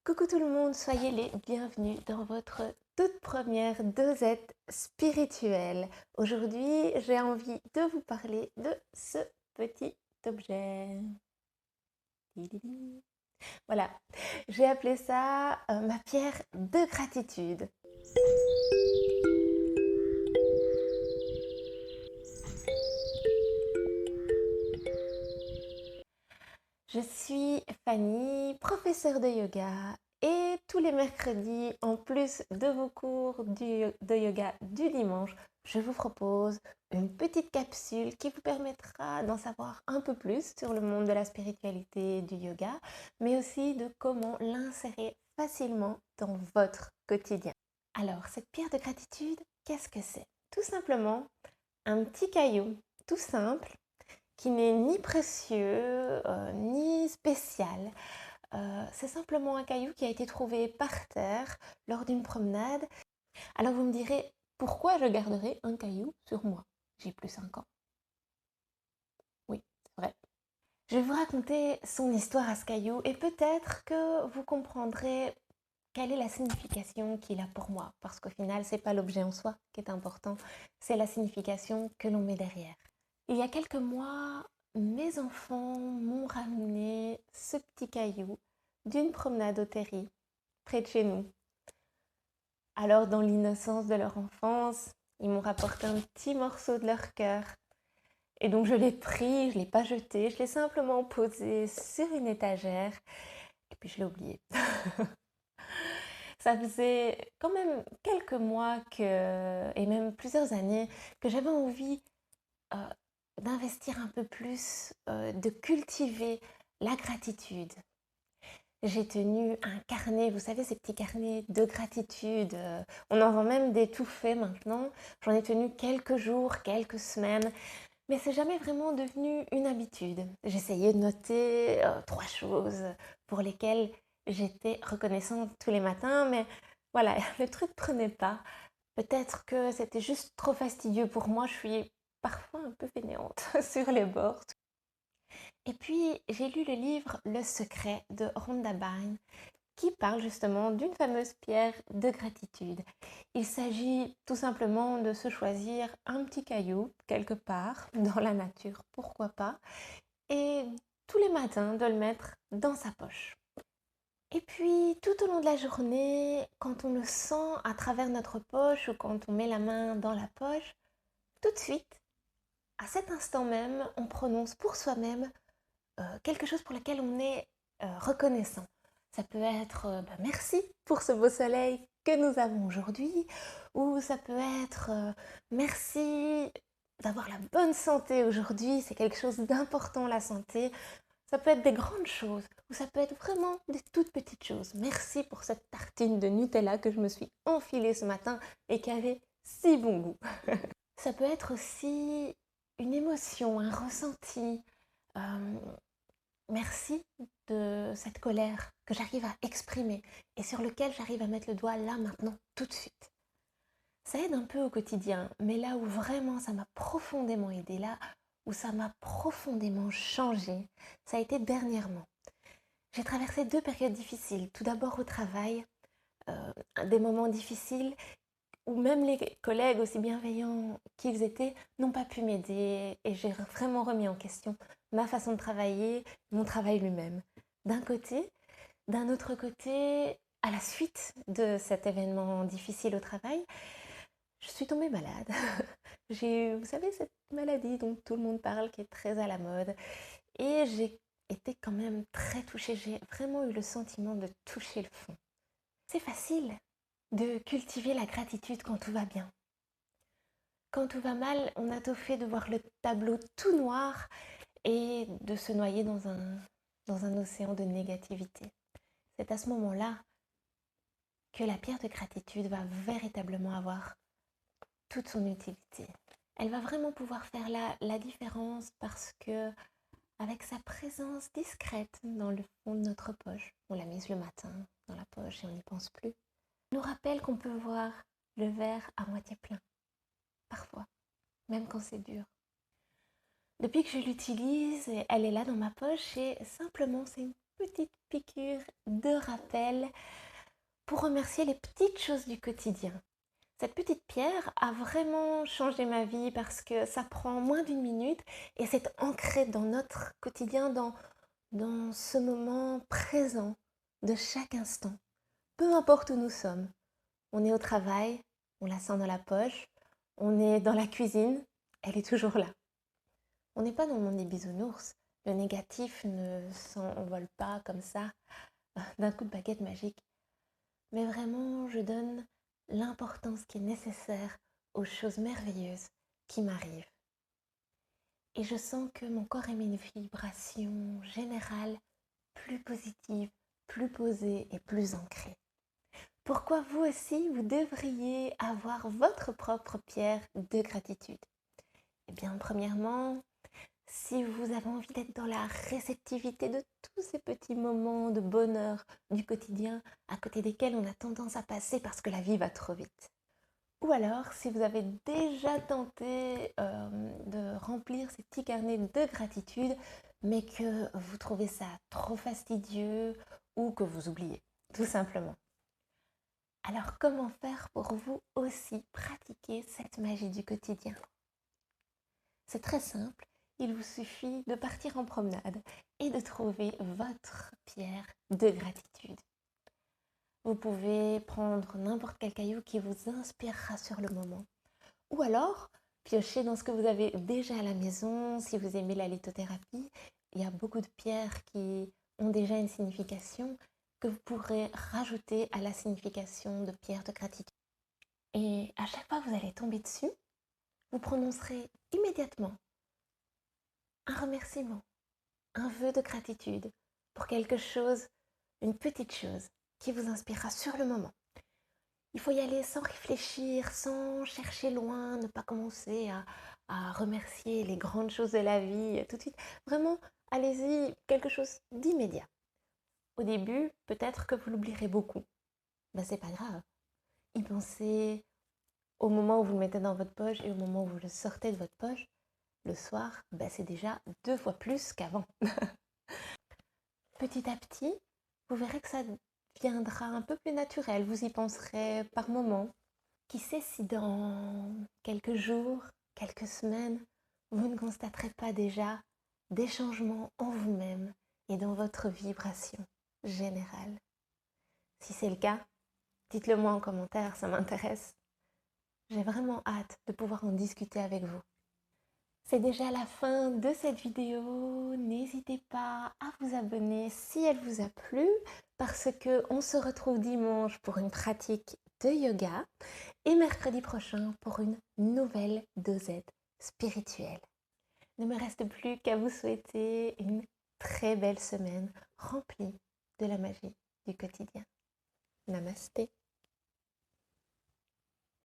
Coucou tout le monde, soyez les bienvenus dans votre toute première dosette spirituelle. Aujourd'hui, j'ai envie de vous parler de ce petit objet. Voilà, j'ai appelé ça ma pierre de gratitude. Je suis Fanny, professeure de yoga et tous les mercredis, en plus de vos cours de yoga du dimanche, je vous propose une petite capsule qui vous permettra d'en savoir un peu plus sur le monde de la spiritualité et du yoga, mais aussi de comment l'insérer facilement dans votre quotidien. Alors, cette pierre de gratitude, qu'est-ce que c'est? Tout simplement un petit caillou tout simple qui n'est ni précieux ni spécial. C'est simplement un caillou qui a été trouvé par terre lors d'une promenade. Alors vous me direz, pourquoi je garderai un caillou sur moi? J'ai plus 5 ans. Oui, c'est vrai. Je vais vous raconter son histoire à ce caillou et peut-être que vous comprendrez quelle est la signification qu'il a pour moi. Parce qu'au final, ce n'est pas l'objet en soi qui est important, c'est la signification que l'on met derrière. Il y a quelques mois, mes enfants m'ont ramené ce petit caillou d'une promenade au terri, près de chez nous. Alors, dans l'innocence de leur enfance, ils m'ont rapporté un petit morceau de leur cœur. Et donc, je l'ai pris, je ne l'ai pas jeté, je l'ai simplement posé sur une étagère et puis je l'ai oublié. Ça faisait quand même quelques mois et même plusieurs années que j'avais envie euh, d'investir un peu plus, de cultiver la gratitude. J'ai tenu un carnet, vous savez, ces petits carnets de gratitude. On en vend même des tout faits maintenant. J'en ai tenu quelques jours, quelques semaines, mais c'est jamais vraiment devenu une habitude. J'essayais de noter 3 choses pour lesquelles j'étais reconnaissante tous les matins, mais voilà, le truc prenait pas. Peut-être que c'était juste trop fastidieux pour moi, je suis parfois un peu fainéante sur les bords. Et puis, j'ai lu le livre Le secret de Rhonda Byrne qui parle justement d'une fameuse pierre de gratitude. Il s'agit tout simplement de se choisir un petit caillou quelque part dans la nature, pourquoi pas, et tous les matins de le mettre dans sa poche. Et puis, tout au long de la journée, quand on le sent à travers notre poche ou quand on met la main dans la poche, tout de suite, à cet instant même, on prononce pour soi-même quelque chose pour lequel on est reconnaissant. Ça peut être merci pour ce beau soleil que nous avons aujourd'hui, ou ça peut être merci d'avoir la bonne santé aujourd'hui, c'est quelque chose d'important la santé. Ça peut être des grandes choses, ou ça peut être vraiment des toutes petites choses. Merci pour cette tartine de Nutella que je me suis enfilée ce matin et qui avait si bon goût. Ça peut être aussi une émotion, un ressenti. Euh, Merci de cette colère que j'arrive à exprimer et sur lequel j'arrive à mettre le doigt là, maintenant, tout de suite. Ça aide un peu au quotidien, mais là où vraiment ça m'a profondément aidé, là où ça m'a profondément changé, ça a été dernièrement. J'ai traversé 2 périodes difficiles. Tout d'abord au travail, des moments difficiles où même les collègues, aussi bienveillants qu'ils étaient, n'ont pas pu m'aider et j'ai vraiment remis en question ma façon de travailler, mon travail lui-même. D'un côté, d'un autre côté, à la suite de cet événement difficile au travail, je suis tombée malade. J'ai eu, vous savez, cette maladie dont tout le monde parle, qui est très à la mode. Et j'ai été quand même très touchée. J'ai vraiment eu le sentiment de toucher le fond. C'est facile de cultiver la gratitude quand tout va bien. Quand tout va mal, on a tôt fait de voir le tableau tout noir et de se noyer dans un océan de négativité. C'est à ce moment-là que la pierre de gratitude va véritablement avoir toute son utilité. Elle va vraiment pouvoir faire la différence parce que avec sa présence discrète dans le fond de notre poche, on l'a mise le matin dans la poche et on n'y pense plus, nous rappelle qu'on peut voir le verre à moitié plein, parfois, même quand c'est dur. Depuis que je l'utilise, elle est là dans ma poche et simplement c'est une petite piqûre de rappel pour remercier les petites choses du quotidien. Cette petite pierre a vraiment changé ma vie parce que ça prend moins d'une minute et c'est ancré dans notre quotidien, dans ce moment présent de chaque instant. Peu importe où nous sommes, on est au travail, on la sent dans la poche, on est dans la cuisine, elle est toujours là. On n'est pas dans le monde des bisounours, le négatif ne s'envole pas comme ça d'un coup de baguette magique. Mais vraiment, je donne l'importance qui est nécessaire aux choses merveilleuses qui m'arrivent. Et je sens que mon corps émet une vibration générale plus positive, plus posée et plus ancrée. Pourquoi vous aussi, vous devriez avoir votre propre pierre de gratitude? Eh bien, premièrement, si vous avez envie d'être dans la réceptivité de tous ces petits moments de bonheur du quotidien à côté desquels on a tendance à passer parce que la vie va trop vite. Ou alors, si vous avez déjà tenté de remplir ces petits carnets de gratitude, mais que vous trouvez ça trop fastidieux ou que vous oubliez, tout simplement. Alors, comment faire pour vous aussi pratiquer cette magie du quotidien? C'est très simple, il vous suffit de partir en promenade et de trouver votre pierre de gratitude. Vous pouvez prendre n'importe quel caillou qui vous inspirera sur le moment. Ou alors, piocher dans ce que vous avez déjà à la maison. Si vous aimez la lithothérapie, il y a beaucoup de pierres qui ont déjà une signification que vous pourrez rajouter à la signification de pierre de gratitude. Et à chaque fois que vous allez tomber dessus, vous prononcerez immédiatement un remerciement, un vœu de gratitude pour quelque chose, une petite chose qui vous inspirera sur le moment. Il faut y aller sans réfléchir, sans chercher loin, ne pas commencer à remercier les grandes choses de la vie tout de suite. Vraiment, allez-y, quelque chose d'immédiat. Au début, peut-être que vous l'oublierez beaucoup. Ben, c'est pas grave. Y pensez au moment où vous le mettez dans votre poche et au moment où vous le sortez de votre poche. Le soir, ben, c'est déjà 2 fois plus qu'avant. Petit à petit, vous verrez que ça deviendra un peu plus naturel. Vous y penserez par moment. Qui sait si dans quelques jours, quelques semaines, vous ne constaterez pas déjà des changements en vous-même et dans votre vibration générale. Si c'est le cas, dites-le moi en commentaire, ça m'intéresse. J'ai vraiment hâte de pouvoir en discuter avec vous. C'est déjà la fin de cette vidéo. N'hésitez pas à vous abonner si elle vous a plu parce qu'on se retrouve dimanche pour une pratique de yoga et mercredi prochain pour une nouvelle dosette spirituelle. Ne me reste plus qu'à vous souhaiter une très belle semaine remplie de la magie du quotidien. Namasté.